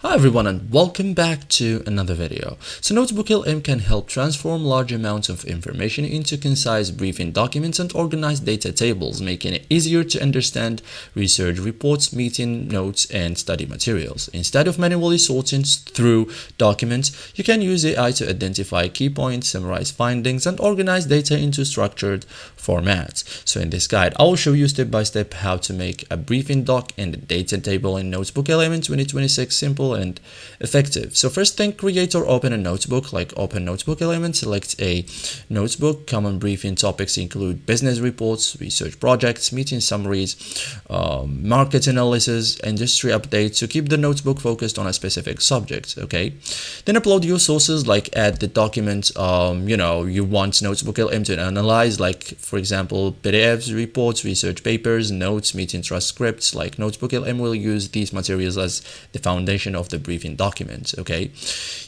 Hi everyone and welcome back to another video. So NotebookLM can help transform large amounts of information into concise briefing documents and organized data tables, making it easier to understand research reports, meeting notes, and study materials. Instead of manually sorting through documents, you can use AI to identify key points, summarize findings, and organize data into structured formats. So in this guide, I will show you step by step how to make a briefing doc and a data table in NotebookLM in 2026 simple and effective. So first thing, create or open a notebook. Like open NotebookLM, select a notebook. Common briefing topics include business reports, research projects, meeting summaries, market analysis, industry updates, to keep the notebook focused on a specific subject. Okay, then upload your sources, like add the document you want NotebookLM to analyze, like for example PDFs, reports, research papers, notes, meeting transcripts. Like NotebookLM will use these materials as the foundation of the briefing document. Okay,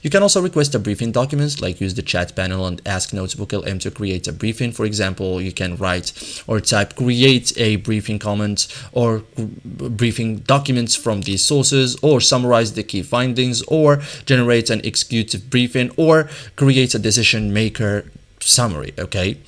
you can also request a briefing document, like use the chat panel and ask NotebookLM to create a briefing. For example, you can write or type create a briefing comment or briefing documents from these sources, or summarize the key findings, or generate an executive briefing, or create a decision maker summary. Okay,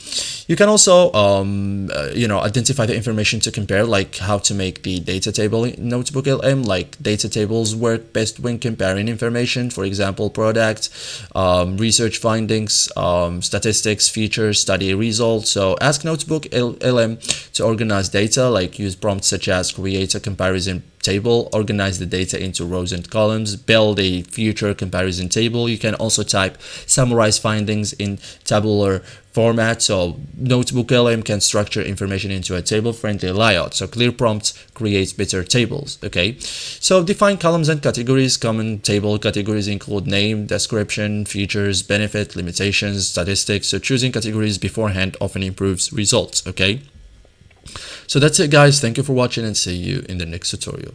you can also identify the information to compare, like how to make the data table in NotebookLM. Like data tables work best when comparing information, for example product, research findings, statistics, features, study results. So ask NotebookLM to organize data, like use prompts such as create a comparison table, organize the data into rows and columns, build a future comparison table. You can also type summarize findings in tabular format. So NotebookLM can structure information into a table-friendly layout. So clear prompts creates better tables. Okay, so define columns and categories. Common table categories include name, description, features, benefit, limitations, statistics. So choosing categories beforehand often improves results. Okay, so that's it guys. Thank you for watching and see you in the next tutorial.